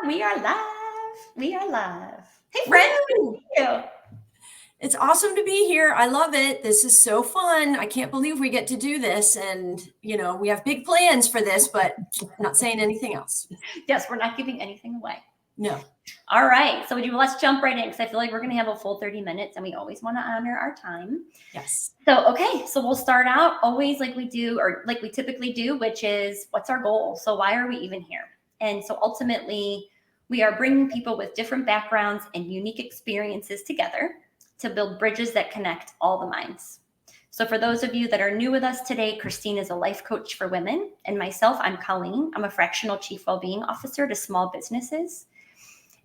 We are live. We are live. Hey, friends. Good to see you. It's awesome to be here. I love it. This is so fun. I can't believe we get to do this. And, we have big plans for this, but I'm not saying anything else. Yes, we're not giving anything away. No. All right. So let's jump right in because I feel like we're going to have a full 30 minutes and we always want to honor our time. Yes. So we'll start out always like we do, or like we typically do, which is what's our goal? So why are we even here? And so ultimately, we are bringing people with different backgrounds and unique experiences together to build bridges that connect all the minds. So for those of you that are new with us today, Christine is a life coach for women, and myself, I'm Colleen. I'm a fractional chief wellbeing officer to small businesses.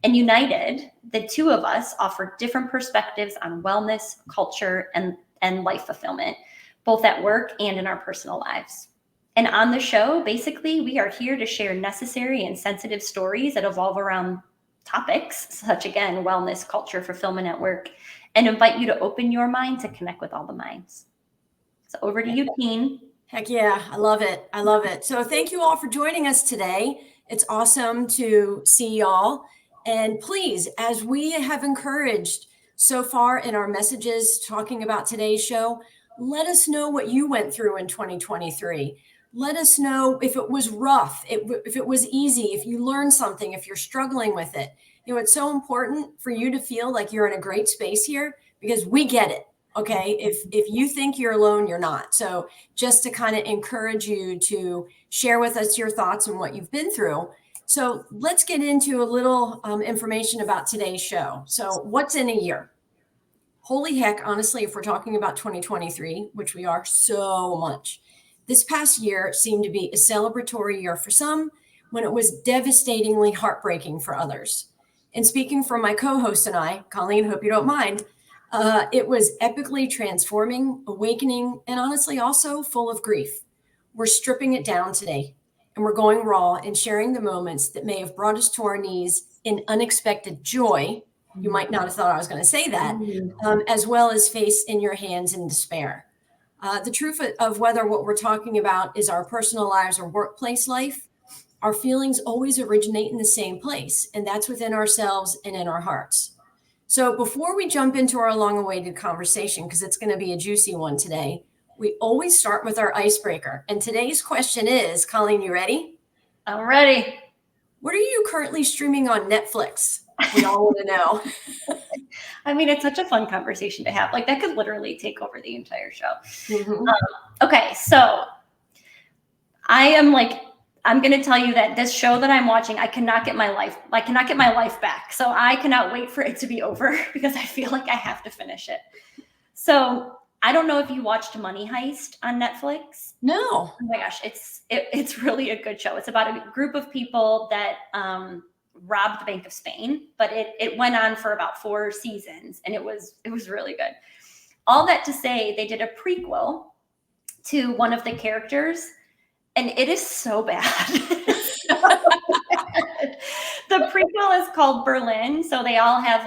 And united, the two of us offer different perspectives on wellness, culture, and life fulfillment, both at work and in our personal lives. And on the show, basically, we are here to share necessary and sensitive stories that evolve around topics such, again, wellness, culture, fulfillment at work, and invite you to open your mind to connect with all the minds. So over to you, Teen. Heck yeah, I love it. I love it. So thank you all for joining us today. It's awesome to see y'all. And please, as we have encouraged so far in our messages talking about today's show, let us know what you went through in 2023. Let us know if it was rough, if it was easy, if you learned something, if you're struggling with it. It's so important for you to feel like you're in a great space here because we get it. Okay. If you think you're alone, you're not. So just to kind of encourage you to share with us your thoughts and what you've been through. So let's get into a little information about today's show. So what's in a year? Holy heck, honestly, if we're talking about 2023, which we are so much, this past year seemed to be a celebratory year for some when it was devastatingly heartbreaking for others. And speaking from my co-host and I, Colleen, hope you don't mind, it was epically transforming, awakening, and honestly also full of grief. We're stripping it down today, and we're going raw and sharing the moments that may have brought us to our knees in unexpected joy. You might not have thought I was going to say that, as well as face in your hands in despair. The truth of whether what we're talking about is our personal lives or workplace life, our feelings always originate in the same place, and that's within ourselves and in our hearts. So before we jump into our long-awaited conversation, because it's going to be a juicy one today, we always start with our icebreaker. And today's question is, Colleen, you ready? I'm ready. What are you currently streaming on Netflix? We all want to know. I mean, it's such a fun conversation to have. Like that could literally take over the entire show. Mm-hmm. Okay, so I'm going to tell you that this show that I'm watching, I cannot get my life back. So I cannot wait for it to be over because I feel like I have to finish it. So I don't know if you watched Money Heist on Netflix. No. Oh my gosh, it's really a good show. It's about a group of people that robbed the Bank of Spain, but it went on for about 4 seasons, and it was really good. All that to say, they did a prequel to one of the characters, and it is so bad. The prequel is called Berlin, so they all have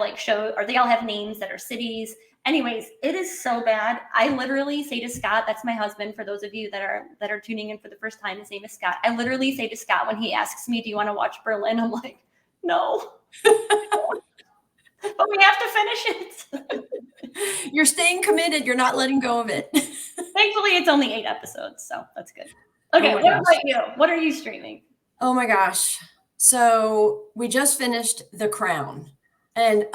they all have names that are cities. Anyways, it is so bad. I literally say to Scott, that's my husband, for those of you that are tuning in for the first time, his name is Scott. I literally say to Scott when he asks me, do you want to watch Berlin? I'm like, no. But we have to finish it. You're staying committed. You're not letting go of it. Thankfully, it's only 8 episodes, so that's good. Okay, what about you? What are you streaming? Oh my gosh. So we just finished The Crown. And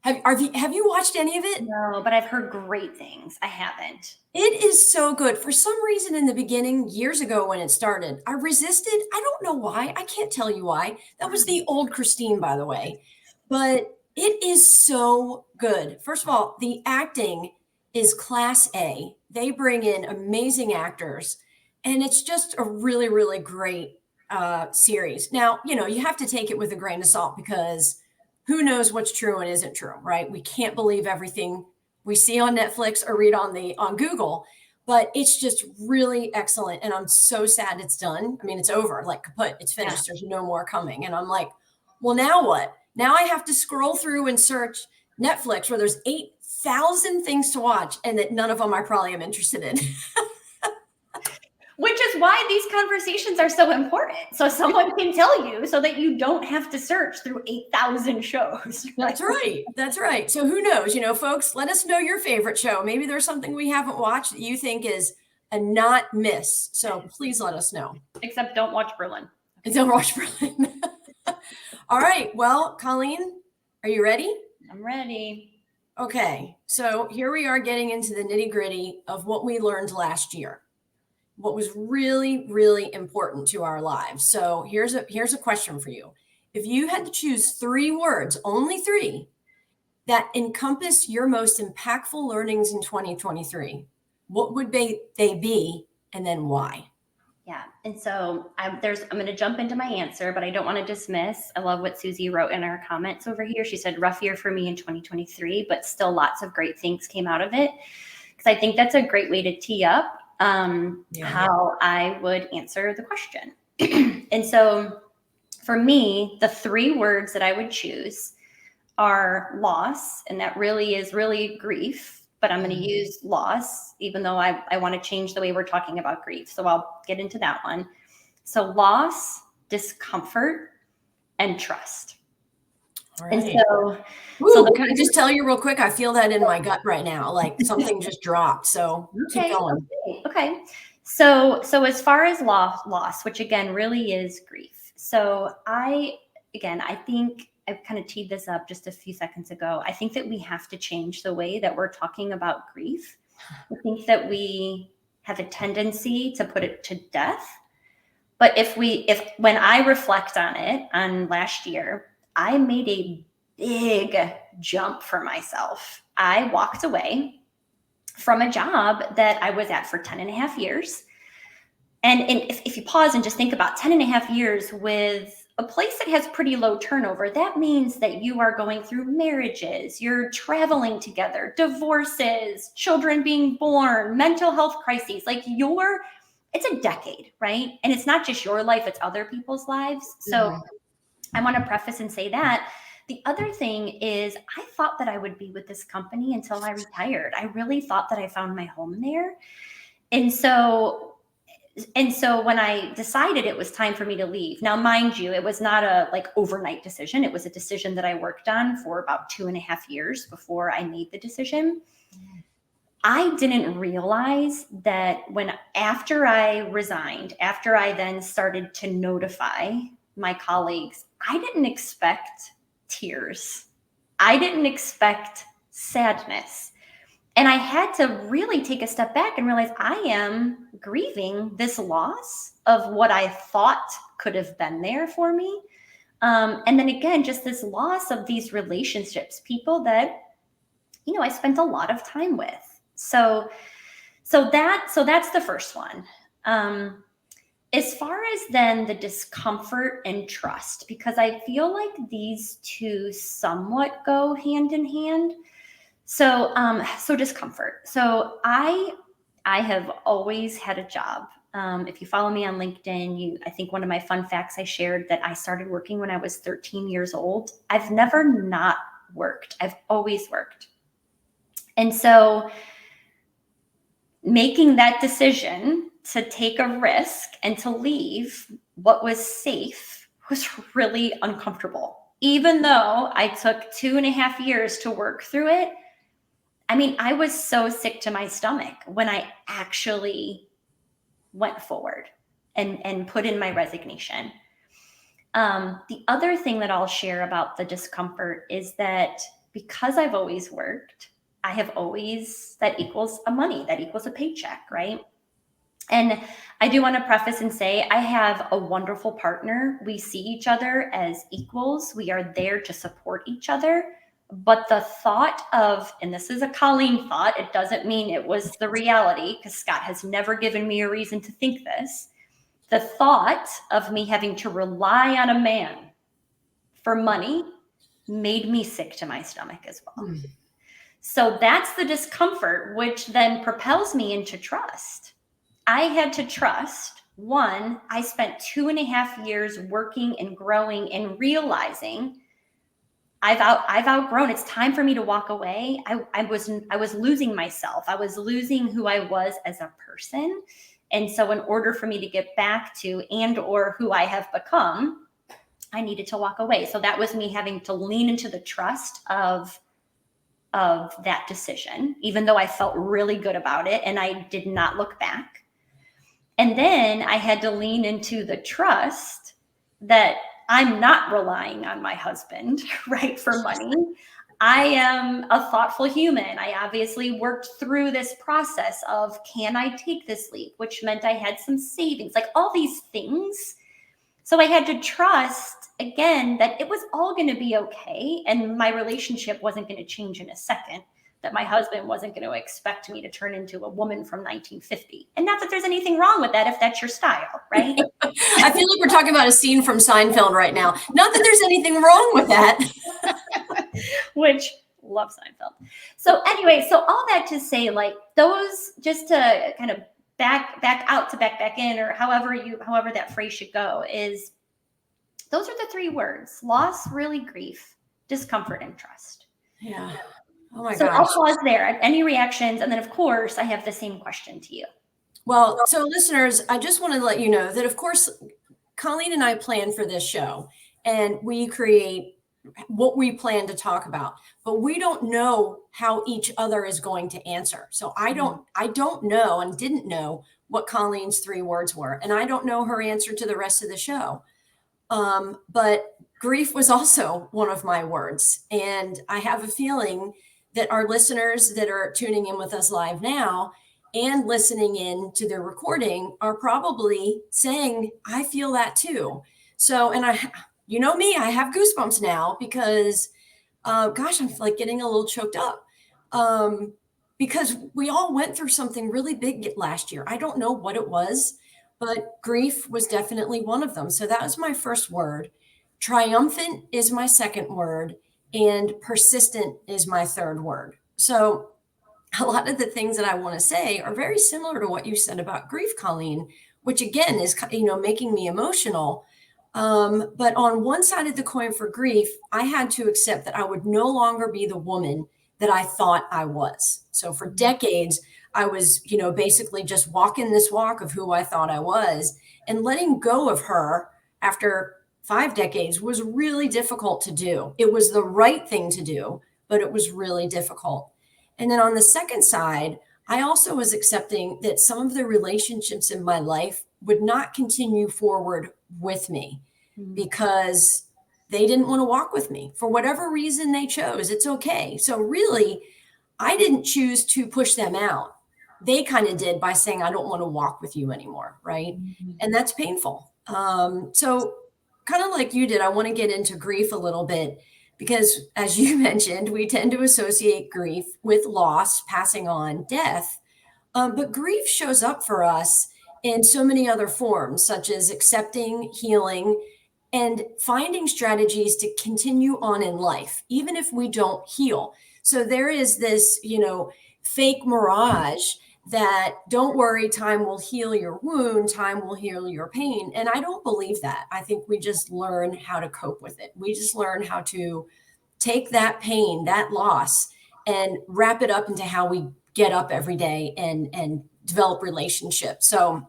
have you watched any of it? No, but I've heard great things. I haven't. It is so good. For some reason in the beginning, years ago when it started, I resisted. I don't know why. I can't tell you why. That was the old Christine, by the way. But it is so good. First of all, the acting is class A. They bring in amazing actors. And it's just a really, really great series. Now, you have to take it with a grain of salt because who knows what's true and isn't true, right? We can't believe everything we see on Netflix or read on Google, but it's just really excellent. And I'm so sad it's done. I mean, it's over, like kaput, it's finished. Yeah. There's no more coming. And I'm like, well, now what? Now I have to scroll through and search Netflix where there's 8,000 things to watch and that none of them I probably am interested in. Which is why these conversations are so important. So someone can tell you so that you don't have to search through 8,000 shows. That's right. That's right. So who knows, folks, let us know your favorite show. Maybe there's something we haven't watched that you think is a not miss. So please let us know. Except don't watch Berlin. Don't watch Berlin. All right. Well, Colleen, are you ready? I'm ready. Okay. So here we are getting into the nitty-gritty of what we learned last year. What was really, really important to our lives. So here's a question for you. If you had to choose 3 words, only 3, that encompass your most impactful learnings in 2023, what would they be, and then why? Yeah. And so I'm going to jump into my answer, but I don't want to dismiss. I love what Susie wrote in our comments over here. She said, rough year for me in 2023, but still lots of great things came out of it. Because I think that's a great way to tee up how I would answer the question. And so for me, the 3 words that I would choose are loss, and that really is grief, but I'm going to use loss, even though I want to change the way we're talking about grief. So I'll get into that one. So loss, discomfort, and trust. All right. And so, can I just tell you real quick? I feel that in my gut right now, like something just dropped. So keep going. Okay. So as far as loss, which again really is grief. So I think I kind of teed this up just a few seconds ago. I think that we have to change the way that we're talking about grief. I think that we have a tendency to put it to death. But when I reflect on it, on last year, I made a big jump for myself. I walked away from a job that I was at for 10 and a half years. And if you pause and just think about 10 and a half years with a place that has pretty low turnover, that means that you are going through marriages, you're traveling together, divorces, children being born, mental health crises. It's a decade, right? And it's not just your life, it's other people's lives. So I want to preface and say that. The other thing is I thought that I would be with this company until I retired. I really thought that I found my home there. And so when I decided it was time for me to leave, now, mind you, it was not a overnight decision. It was a decision that I worked on for about 2.5 years before I made the decision. I didn't realize that after I resigned, after I then started to notify my colleagues, I didn't expect tears. I didn't expect sadness. And I had to really take a step back and realize I am grieving this loss of what I thought could have been there for me. And then again, just this loss of these relationships, people that, I spent a lot of time with. So that's the first one. As far as then the discomfort and trust, because I feel like these two somewhat go hand in hand. So discomfort. So I have always had a job. If you follow me on LinkedIn, I think one of my fun facts I shared that I started working when I was 13 years old. I've never not worked. I've always worked. And so making that decision to take a risk and to leave what was safe was really uncomfortable. Even though I took 2.5 years to work through it, I was so sick to my stomach when I actually went forward and put in my resignation. The other thing that I'll share about the discomfort is that because I've always worked, that equals a money, that equals a paycheck, right? And I do want to preface and say I have a wonderful partner. We see each other as equals. We are there to support each other. But the thought of, and this is a Colleen thought, it doesn't mean it was the reality because Scott has never given me a reason to think this. The thought of me having to rely on a man for money made me sick to my stomach as well. So that's the discomfort, which then propels me into trust. I had to trust. One, I spent 2.5 years working and growing and realizing I've outgrown. It's time for me to walk away. I was losing myself. I was losing who I was as a person. And so in order for me to get back to and or who I have become, I needed to walk away. So that was me having to lean into the trust of that decision, even though I felt really good about it and I did not look back. And then I had to lean into the trust that I'm not relying on my husband, right, for money. I am a thoughtful human. I obviously worked through this process of, can I take this leap, which meant I had some savings, like all these things. So I had to trust again that it was all going to be okay. And my relationship wasn't going to change in a second, that my husband wasn't going to expect me to turn into a woman from 1950. And not that there's anything wrong with that if that's your style, right? I feel like we're talking about a scene from Seinfeld right now. Not that there's anything wrong with that. Which, love Seinfeld. So anyway, so all that to say, like those, just to kind of back out to back in, or however that phrase should go, is those are the three words: loss, really grief, discomfort, and trust. Yeah. Oh my So gosh. I'll pause there. Any reactions? And then of course I have the same question to you. Well, so listeners, I just want to let you know that of course, Colleen and I plan for this show and we create what we plan to talk about, but we don't know how each other is going to answer. So I don't know and didn't know what Colleen's three words were, and I don't know her answer to the rest of the show. But grief was also one of my words, and I have a feeling that our listeners that are tuning in with us live now and listening in to the recording are probably saying, I feel that too. So, and you know me, I have goosebumps now because, gosh, I'm like getting a little choked up because we all went through something really big last year. I don't know what it was, but grief was definitely one of them. So that was my first word. Triumphant is my second word, and persistent is my third word. So a lot of the things that I want to say are very similar to what you said about grief, Colleen, which again is, making me emotional. But on one side of the coin for grief, I had to accept that I would no longer be the woman that I thought I was. So for decades, I was, basically just walking this walk of who I thought I was, and letting go of her after 5 decades was really difficult to do. It was the right thing to do, but it was really difficult. And then on the second side, I also was accepting that some of the relationships in my life would not continue forward with me because they didn't want to walk with me for whatever reason they chose. It's okay. So really, I didn't choose to push them out. They kind of did by saying, I don't want to walk with you anymore. Right. Mm-hmm. And that's painful. So kind of like you did, I want to get into grief a little bit because, as you mentioned, we tend to associate grief with loss, passing on, death. But grief shows up for us in so many other forms, such as accepting, healing, and finding strategies to continue on in life, even if we don't heal. So there is this, fake mirage that don't worry, time will heal your wound, time will heal your pain. And I don't believe that. I think we just learn how to cope with it. We just learn how to take that pain, that loss, and wrap it up into how we get up every day and develop relationships. So,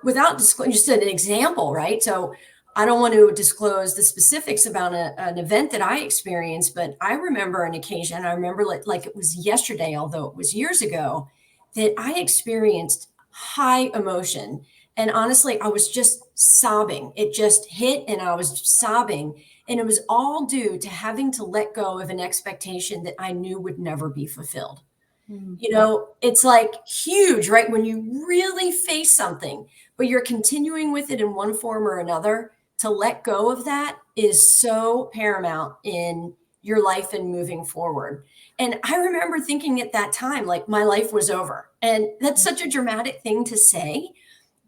without disclosing, just an example, right? So I don't want to disclose the specifics about an event that I experienced, but I remember an occasion, I remember like it was yesterday, although it was years ago, that I experienced high emotion. And honestly, I was just sobbing. It just hit and I was sobbing. And it was all due to having to let go of an expectation that I knew would never be fulfilled. It's like huge, right? When you really face something, but you're continuing with it in one form or another, to let go of that is so paramount in your life and moving forward. And I remember thinking at that time, like my life was over. And that's such a dramatic thing to say,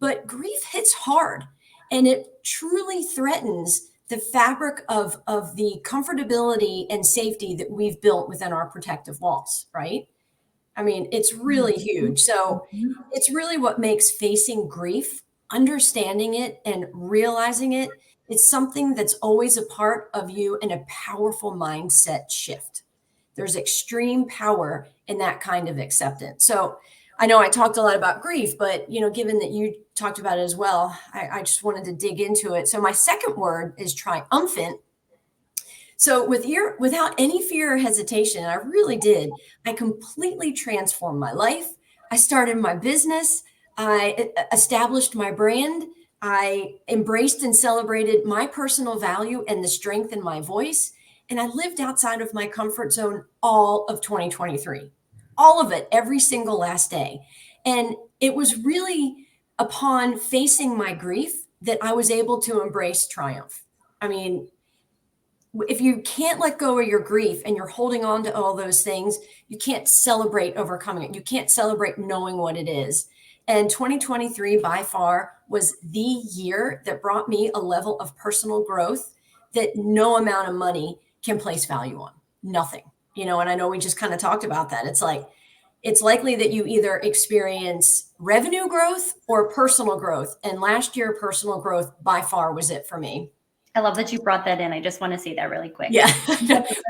but grief hits hard and it truly threatens the fabric of the comfortability and safety that we've built within our protective walls, right? I mean, it's really huge. So it's really what makes facing grief, understanding it and realizing it. It's something that's always a part of you and a powerful mindset shift. There's extreme power in that kind of acceptance. So I know I talked a lot about grief, but given that you talked about it as well, I just wanted to dig into it. So my second word is triumphant. So without any fear or hesitation, I really did. I completely transformed my life. I started my business. I established my brand. I embraced and celebrated my personal value and the strength in my voice. And I lived outside of my comfort zone all of 2023, all of it, every single last day. And it was really upon facing my grief that I was able to embrace triumph. I mean, if you can't let go of your grief and you're holding on to all those things, you can't celebrate overcoming it. You can't celebrate knowing what it is. And 2023 by far was the year that brought me a level of personal growth that no amount of money can place value on. Nothing. And I know we just kind of talked about that. It's like, it's likely that you either experience revenue growth or personal growth. And last year, personal growth by far was it for me. I love that you brought that in. I just want to say that really quick. Yeah.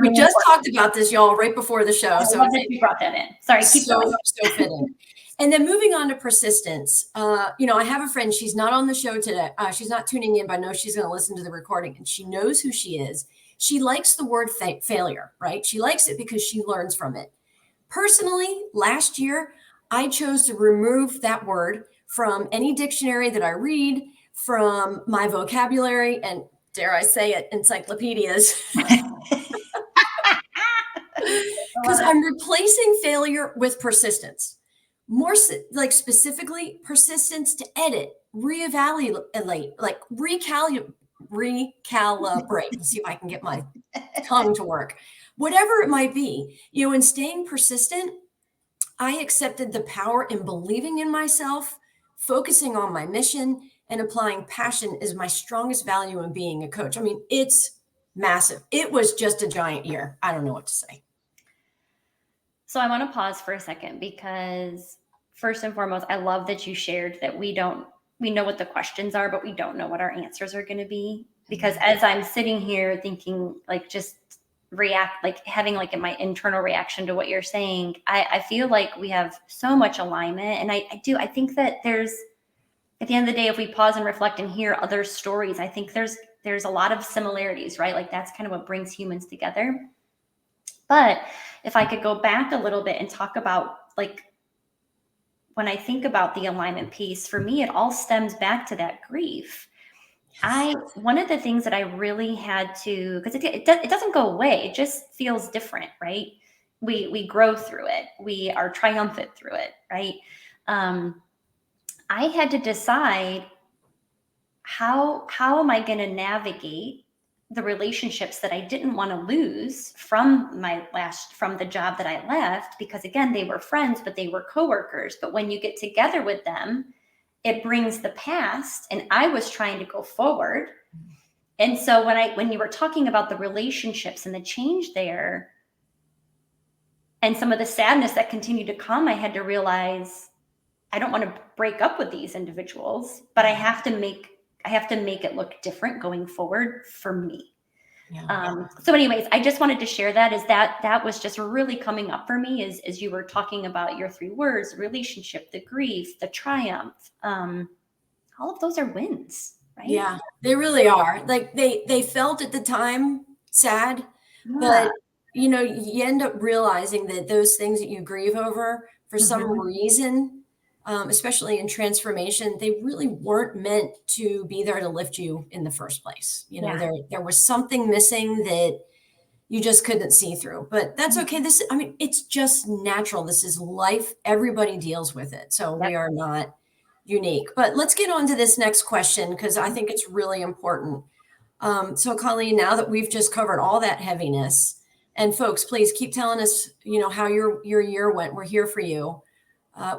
We just talked about this, y'all, right before the show. I love that you brought that in. Sorry, keep going. So fitting. And then moving on to persistence. I have a friend, she's not on the show today. She's not tuning in, but I know she's going to listen to the recording, and she knows who she is. She likes the word failure, right? She likes it because she learns from it. Personally, last year, I chose to remove that word from any dictionary that I read, from my vocabulary, and dare I say it, encyclopedias. Because I'm replacing failure with persistence. More like specifically persistence to edit, reevaluate, like recalibrate. Let's see if I can get my tongue to work. Whatever it might be, in staying persistent, I accepted the power in believing in myself, focusing on my mission, and applying passion is my strongest value in being a coach. I mean, it's massive. It was just a giant year. I don't know what to say. So I want to pause for a second because first and foremost, I love that you shared that we know what the questions are, but we don't know what our answers are going to be. Because as I'm sitting here thinking, like, just react, like having like my internal reaction to what you're saying, I feel like we have so much alignment. And I think that there's, at the end of the day, if we pause and reflect and hear other stories, I think there's a lot of similarities, right? Like that's kind of what brings humans together. But if I could go back a little bit and talk about, like, when I think about the alignment piece, for me, it all stems back to that grief. One of the things that I really had to, because it doesn't go away, it just feels different, right? We grow through it. We are triumphant through it, right? I had to decide how am I going to navigate the relationships that I didn't want to lose from the job that I left, because again, they were friends, but they were coworkers. But when you get together with them, it brings the past, and I was trying to go forward. And so when you were talking about the relationships and the change there and some of the sadness that continued to come, I had to realize I don't want to break up with these individuals, but I have to make it look different going forward for me. Yeah. So anyways, I just wanted to share that was just really coming up for me as you were talking about your three words: relationship, the grief, the triumph. All of those are wins, right? Yeah, they really are. Like they felt at the time sad, but you end up realizing that those things that you grieve over for some reason, especially in transformation, they really weren't meant to be there to lift you in the first place. There was something missing that you just couldn't see through, but that's okay. It's just natural. This is life. Everybody deals with it. So we are not unique. But let's get on to this next question, because I think it's really important. So Colleen, now that we've just covered all that heaviness, and folks, please keep telling us, how your year went. We're here for you.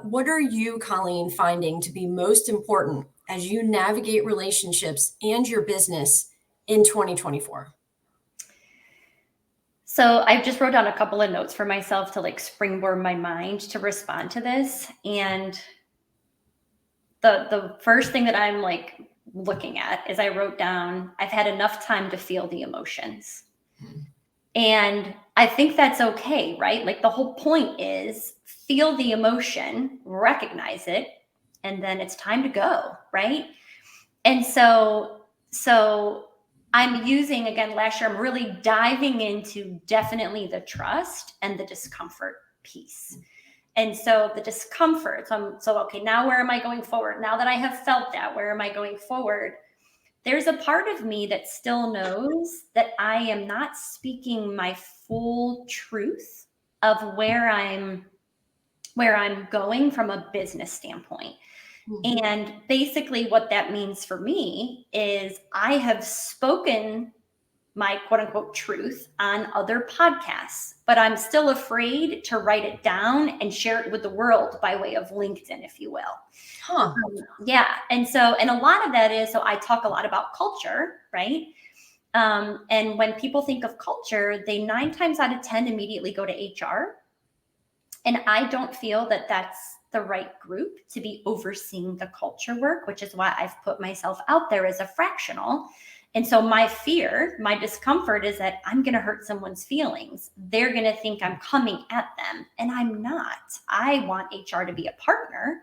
What are you, Colleen, finding to be most important as you navigate relationships and your business in 2024? So I just wrote down a couple of notes for myself to like springboard my mind to respond to this. And the first thing that I'm like looking at is I wrote down, I've had enough time to feel the emotions. And I think that's okay, right? Like the whole point is feel the emotion, recognize it, and then it's time to go, right? And so I'm using, again, last year, I'm really diving into definitely the trust and the discomfort piece. And so the discomfort, okay, now where am I going forward? Now that I have felt that, where am I going forward? There's a part of me that still knows that I am not speaking my full truth of where I'm going from a business standpoint. Mhm. And basically what that means for me is I have spoken my quote unquote truth on other podcasts, but I'm still afraid to write it down and share it with the world by way of LinkedIn, if you will. Huh. Yeah. And a lot of that is, so I talk a lot about culture, right? And when people think of culture, they 9 times out of 10 immediately go to HR. And I don't feel that that's the right group to be overseeing the culture work, which is why I've put myself out there as a fractional. And so my fear, my discomfort is that I'm going to hurt someone's feelings. They're going to think I'm coming at them, and I'm not. I want HR to be a partner,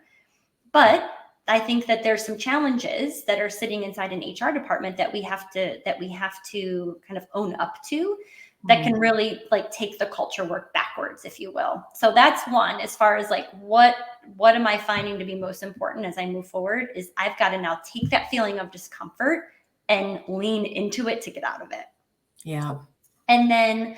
but I think that there's some challenges that are sitting inside an HR department that we have to kind of own up to, that can really like take the culture work backwards, if you will. So that's one, as far as like what am I finding to be most important as I move forward, is I've got to now take that feeling of discomfort and lean into it to get out of it. Yeah. And then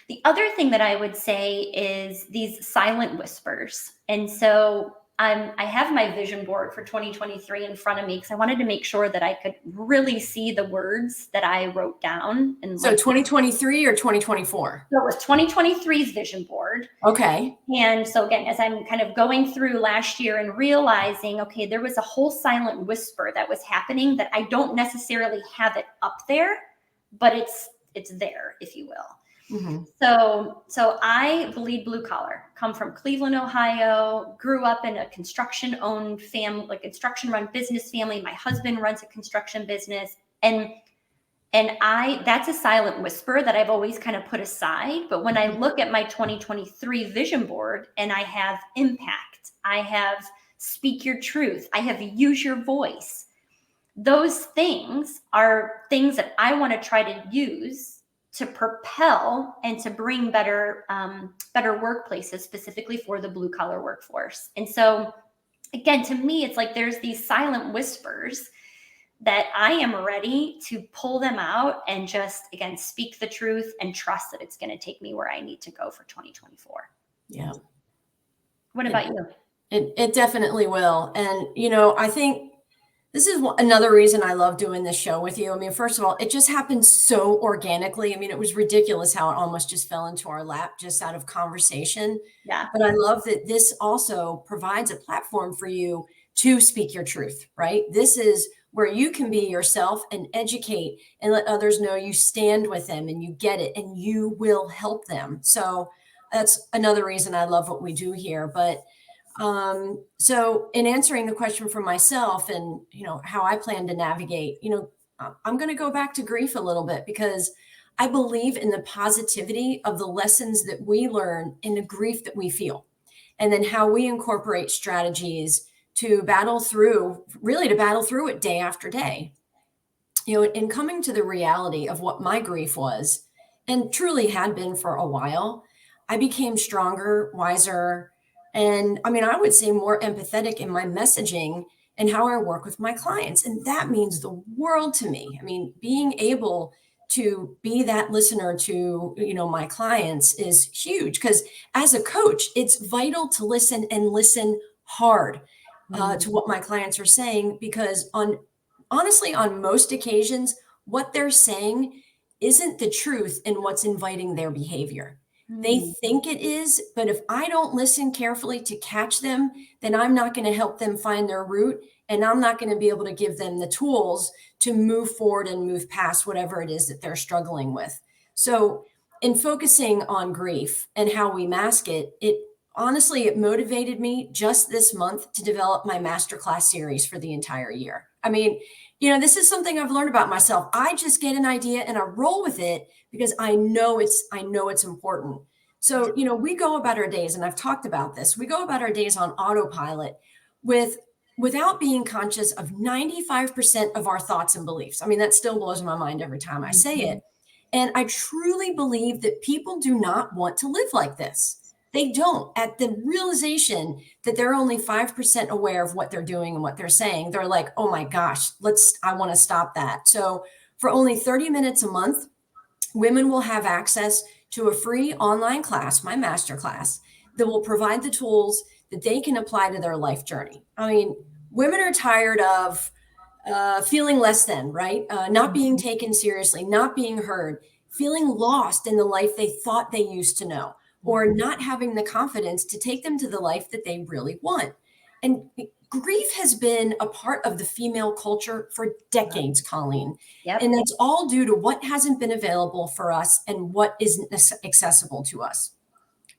the other thing that I would say is these silent whispers. And so I have my vision board for 2023 in front of me because I wanted to make sure that I could really see the words that I wrote down. And So 2023 or 2024? So it was 2023's vision board. Okay. And so again, as I'm kind of going through last year and realizing, okay, there was a whole silent whisper that was happening that I don't necessarily have it up there, but it's there, if you will. Mm-hmm. So I bleed blue collar, come from Cleveland, Ohio, grew up in a construction owned family, like construction run business family. My husband runs a construction business, and that's a silent whisper that I've always kind of put aside. But when I look at my 2023 vision board and I have impact, I have speak your truth, I have use your voice. Those things are things that I want to try to use to propel and to bring better workplaces, specifically for the blue collar workforce. And so again, to me, it's like there's these silent whispers that I am ready to pull them out and just, again, speak the truth and trust that it's going to take me where I need to go for 2024. Yeah. What about you? It definitely will. And, I think this is another reason I love doing this show with you. I mean, first of all, it just happened so organically. I mean, it was ridiculous how it almost just fell into our lap just out of conversation. Yeah. But I love that this also provides a platform for you to speak your truth, right? This is where you can be yourself and educate and let others know you stand with them and you get it and you will help them. So that's another reason I love what we do here. But so in answering the question for myself and, how I plan to navigate, I'm going to go back to grief a little bit because I believe in the positivity of the lessons that we learn in the grief that we feel, and then how we incorporate strategies to battle through it day after day. In coming to the reality of what my grief was and truly had been for a while, I became stronger, wiser, and I would say more empathetic in my messaging and how I work with my clients. And that means the world to me. I mean, being able to be that listener to, my clients is huge because as a coach, it's vital to listen and listen hard to what my clients are saying, because honestly, on most occasions, what they're saying isn't the truth in what's inviting their behavior. They think it is, but if I don't listen carefully to catch them, then I'm not going to help them find their root, and I'm not going to be able to give them the tools to move forward and move past whatever it is that they're struggling with. So in focusing on grief and how we mask it, it motivated me just this month to develop my masterclass series for the entire year. I mean, this is something I've learned about myself. I just get an idea and I roll with it because I know it's important. So, we go about our days, and I've talked about this. We go about our days on autopilot without being conscious of 95% of our thoughts and beliefs. I mean, that still blows my mind every time I say it. And I truly believe that people do not want to live like this. They don't. At the realization that they're only 5% aware of what they're doing and what they're saying, they're like, oh my gosh, I want to stop that. So for only 30 minutes a month, women will have access to a free online class, my master class, that will provide the tools that they can apply to their life journey. I mean, women are tired of feeling less than, right? Not being taken seriously, not being heard, feeling lost in the life they thought they used to know, or not having the confidence to take them to the life that they really want. And grief has been a part of the female culture for decades, Colleen. Yep. And that's all due to what hasn't been available for us and what isn't accessible to us.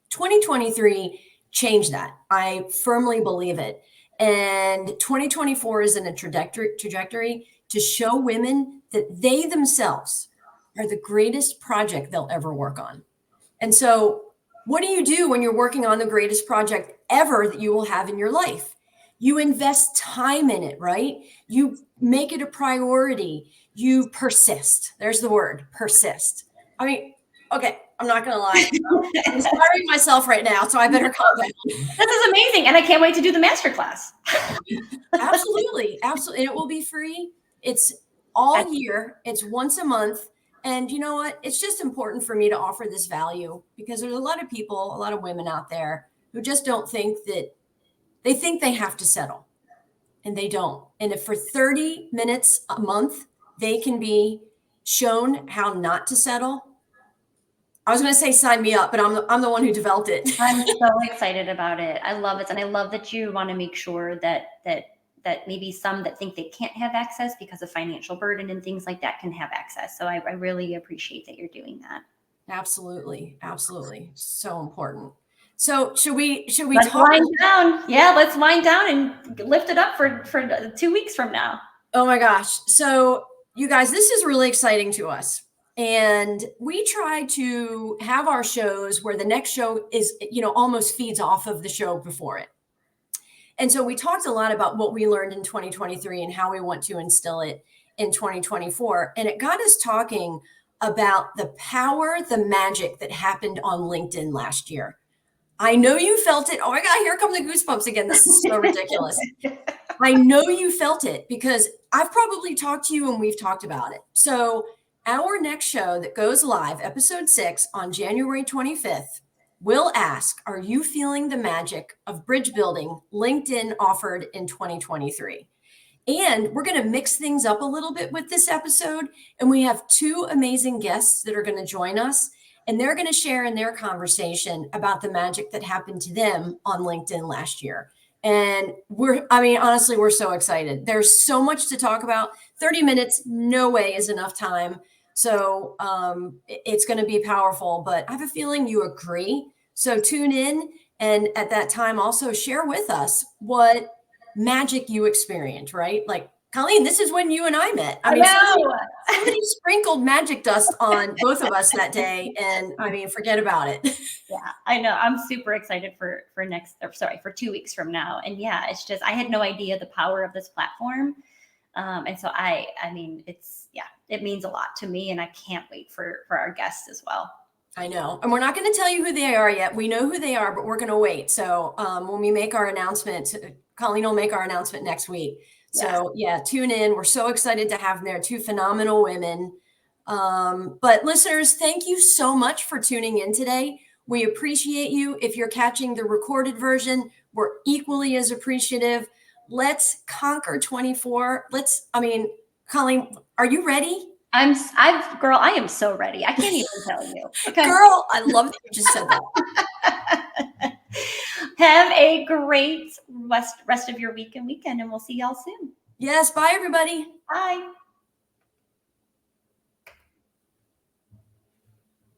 2023 changed that. I firmly believe it. And 2024 is in a trajectory to show women that they themselves are the greatest project they'll ever work on. And so what do you do when you're working on the greatest project ever that you will have in your life? You invest time in it, right? You make it a priority. You persist. There's the word, persist. I mean, okay, I'm not going to lie. I'm inspiring myself right now, so I better calm down. This is amazing. And I can't wait to do the masterclass. Absolutely. Absolutely. And it will be free. It's all year. It's once a month. And you know what? It's just important for me to offer this value because there's a lot of people, a lot of women out there who just don't think that they think they have to settle, and they don't. And if for 30 minutes a month, they can be shown how not to settle, I was going to say sign me up, but I'm the one who developed it. I'm so excited about it. I love it. And I love that you want to make sure that maybe some that think they can't have access because of financial burden and things like that can have access. So I really appreciate that you're doing that. Absolutely. Absolutely. So important. So should we let's wind down? Yeah, let's wind down and lift it up for 2 weeks from now. Oh my gosh. So you guys, this is really exciting to us. And we try to have our shows where the next show is, almost feeds off of the show before it. And so we talked a lot about what we learned in 2023 and how we want to instill it in 2024. And it got us talking about the power, the magic that happened on LinkedIn last year. I know you felt it. Oh my God, here come the goosebumps again. This is so ridiculous. I know you felt it because I've probably talked to you and we've talked about it. So our next show that goes live, episode 6 on January 25th, we'll ask, are you feeling the magic of bridge building LinkedIn offered in 2023? And we're going to mix things up a little bit with this episode. And we have 2 amazing guests that are going to join us. And they're going to share in their conversation about the magic that happened to them on LinkedIn last year. And honestly, we're so excited. There's so much to talk about. 30 minutes, no way is enough time. So it's going to be powerful, but I have a feeling you agree. So tune in. And at that time, also share with us what magic you experienced, right? Like, Colleen, this is when you and I met. I mean, somebody sprinkled magic dust on both of us that day. And forget about it. Yeah, I know. I'm super excited for 2 weeks from now. And yeah, it's just, I had no idea the power of this platform. And so it means a lot to me, and I can't wait for our guests as well. I know. And we're not going to tell you who they are yet. We know who they are, but we're going to wait. So when we make our announcement, Colleen will make our announcement next week. So yeah, tune in. We're so excited to have them there. 2 phenomenal women. But listeners, thank you so much for tuning in today. We appreciate you. If you're catching the recorded version, we're equally as appreciative. Let's conquer 24. Colleen, are you ready? Girl, I am so ready. I can't even tell you. Okay. Girl, I love that you just said that. Have a great rest of your week and weekend, and we'll see y'all soon. Yes. Bye, everybody. Bye.